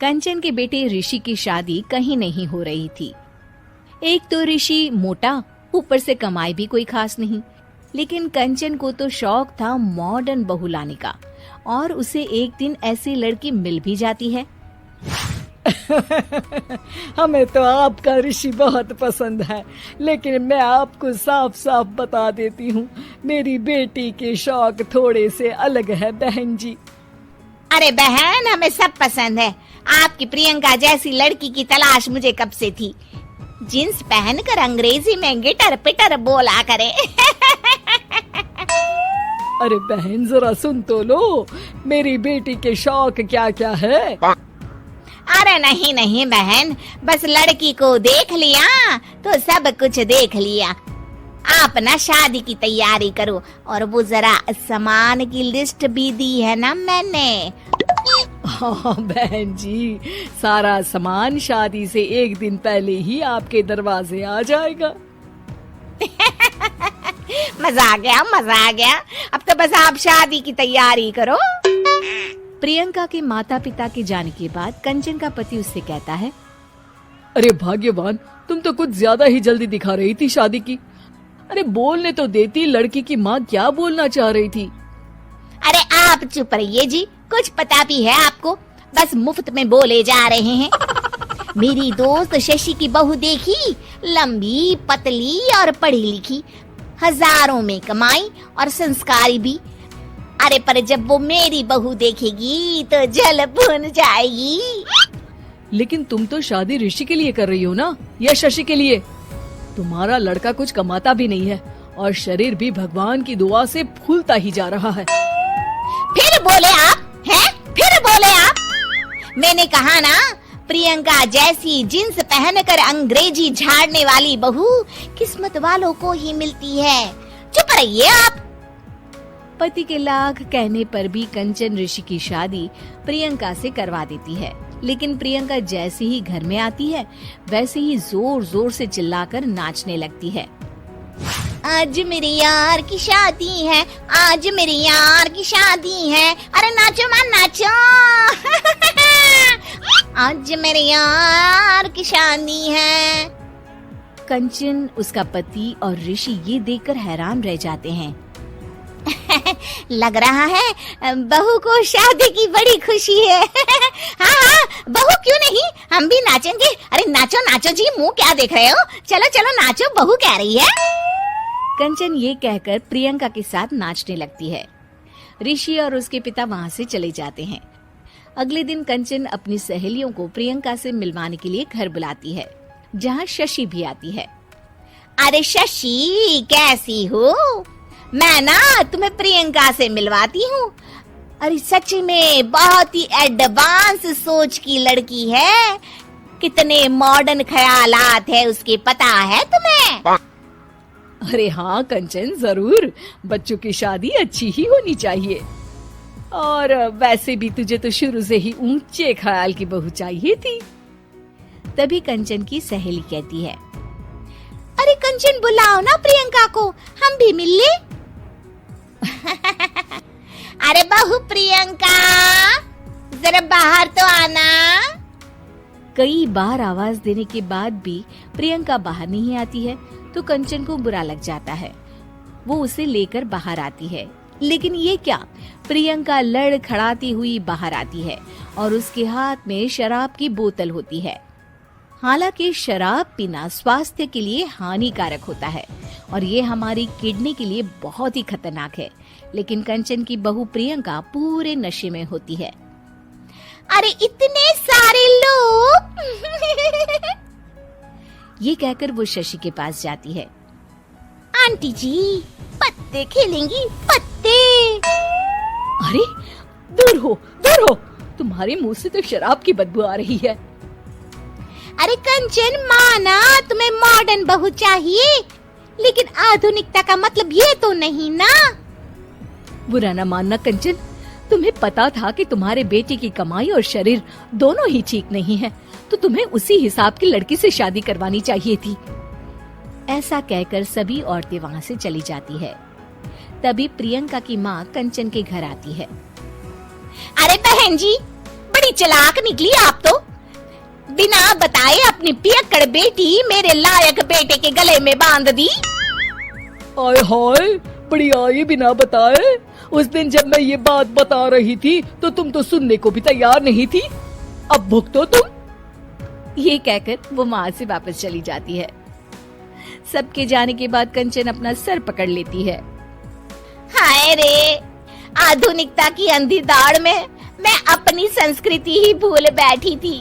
कंचन के बेटे ऋषि की शादी कहीं नहीं हो रही थी। एक तो ऋषि मोटा, ऊपर से कमाई भी कोई खास नहीं। लेकिन कंचन को तो शौक था मॉडर्न बहू लाने का, और उसे एक दिन ऐसी लड़की मिल भी जाती है। हमें तो आपका ऋषि बहुत पसंद है, लेकिन मैं आपको साफ साफ बता देती हूँ, मेरी बेटी के शौक थोड़े से अलग है बहन जी। अरे बहन, हमें सब पसंद है। आपकी प्रियंका जैसी लड़की की तलाश मुझे कब से थी। जींस पहनकर अंग्रेजी में गिटर पिटर बोला करे। अरे बहन जरा सुन तो लो, मेरी बेटी के शौक क्या क्या है। अरे नहीं नहीं बहन, बस लड़की को देख लिया तो सब कुछ देख लिया। आप ना शादी की तैयारी करो, और वो जरा सामान की लिस्ट भी दी है ना मैंने। हाँ बहन जी, सारा सामान शादी से एक दिन पहले ही आपके दरवाजे आ जाएगा। मजा आ गया, मजा आ गया। अब तो बस आप शादी की तैयारी करो। प्रियंका के माता पिता के जाने के बाद कंचन का पति उससे कहता है, अरे भाग्यवान, तुम तो कुछ ज्यादा ही जल्दी दिखा रही थी शादी की। अरे बोलने तो देती, लड़की की माँ क्या बोलना चाह रही थी। अरे आप चुप रहिए जी, कुछ पता भी है आपको, बस मुफ्त में बोले जा रहे हैं। मेरी दोस्त शशि की बहू देखी, लंबी पतली और पढ़ी लिखी, हजारों में कमाई और संस्कारी भी। अरे पर जब वो मेरी बहू देखेगी तो जल भुन जाएगी। लेकिन तुम तो शादी ऋषि के लिए कर रही हो ना, या शशि के लिए? तुम्हारा लड़का कुछ कमाता भी नहीं है, और शरीर भी भगवान की दुआ से फूलता ही जा रहा है। फिर बोले आप हैं? फिर बोले आप? मैंने कहा ना, प्रियंका जैसी जींस पहनकर अंग्रेजी झाड़ने वाली बहू किस्मत वालों को ही मिलती है। चुप रहिए आप। पति के लाख कहने पर भी कंचन ऋषि की शादी प्रियंका से करवा देती है। लेकिन प्रियंका जैसे ही घर में आती है, वैसे ही जोर जोर से चिल्लाकर नाचने लगती है। आज मेरे यार की शादी है, आज मेरे यार की शादी है। अरे नाचो मां नाचो। आज मेरे यार की शादी है। कंचन, उसका पति और ऋषि ये देखकर हैरान रह जाते हैं। लग रहा है बहू को शादी की बड़ी खुशी है। हाँ हाँ, बहू क्यों नहीं, हम भी नाचेंगे। अरे नाचो नाचो जी, मुंह क्या देख रहे हो, चलो चलो नाचो, बहू कह रही है। कंचन ये कहकर प्रियंका के साथ नाचने लगती है। ऋषि और उसके पिता वहाँ से चले जाते हैं। अगले दिन कंचन अपनी सहेलियों को प्रियंका से मिलवाने के लिए घर बुलाती है, जहाँ शशि भी आती है। अरे शशि, कैसी हो? मैं ना तुम्हें प्रियंका से मिलवाती हूँ। अरे सच में बहुत ही एडवांस सोच की लड़की है। कितने मॉडर्न ख्यालात है उसके, पता है तुम्हें? अरे हाँ कंचन, जरूर। बच्चों की शादी अच्छी ही होनी चाहिए, और वैसे भी तुझे तो शुरू से ही ऊंचे ख्याल की बहू चाहिए थी। तभी कंचन की सहेली कहती है, अरे कंचन, बुलाओ ना प्रियंका को, हम भी मिल ले। अरे बहू प्रियंका, जरा बाहर तो आना। कई बार आवाज देने के बाद भी प्रियंका बाहर नहीं आती है, तो कंचन को बुरा लग जाता है। वो उसे लेकर बाहर आती है, लेकिन ये क्या, प्रियंका लड़खड़ाती हुई बाहर आती है और उसके हाथ में शराब की बोतल होती है। हालांकि शराब पीना स्वास्थ्य के लिए हानिकारक होता है और ये हमारी किडनी के लिए बहुत ही खतरनाक है, लेकिन कंचन की बहू प्रियंका पूरे नशे में होती है। अरे इतने सारे लोग। ये कहकर वो शशि के पास जाती है। आंटी जी, पत्ते खेलेंगी, पत्ते। अरे दूर हो, दूर हो, तुम्हारे मुंह से तो शराब की बदबू आ रही है। अरे कंचन, माना तुम्हें मॉडर्न बहू चाहिए, लेकिन आधुनिकता का मतलब ये तो नहीं ना। बुरा न मानना कंचन, तुम्हें पता था कि तुम्हारे बेटे की कमाई और शरीर दोनों ही ठीक नहीं है, तो तुम्हें उसी हिसाब की लड़की से शादी करवानी चाहिए थी। ऐसा कहकर सभी औरतें वहाँ से चली जाती है। तभी प्रियंका की माँ कंचन के घर आती है। अरे बहन जी, बड़ी बड़ी चालाक निकली आप तो। बिना बताए अपनी पियक्कड़ बेटी मेरे लायक बेटे के गले में बांध दी। आय हाय, बड़ी आई बिना बताए। उस दिन जब मैं ये बात बता रही थी तो तुम तो सुनने को भी तैयार नहीं थी। अब भुगतो तुम। ये कहकर वो वहां से वापस चली जाती है। सबके जाने के बाद कंचन अपना सर पकड़ लेती है। हाय रे, आधुनिकता की अंधी दौड़ में मैं अपनी संस्कृति ही भूल बैठी थी।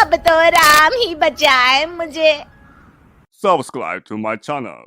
अब तो राम ही बचाए मुझे। Subscribe to my channel.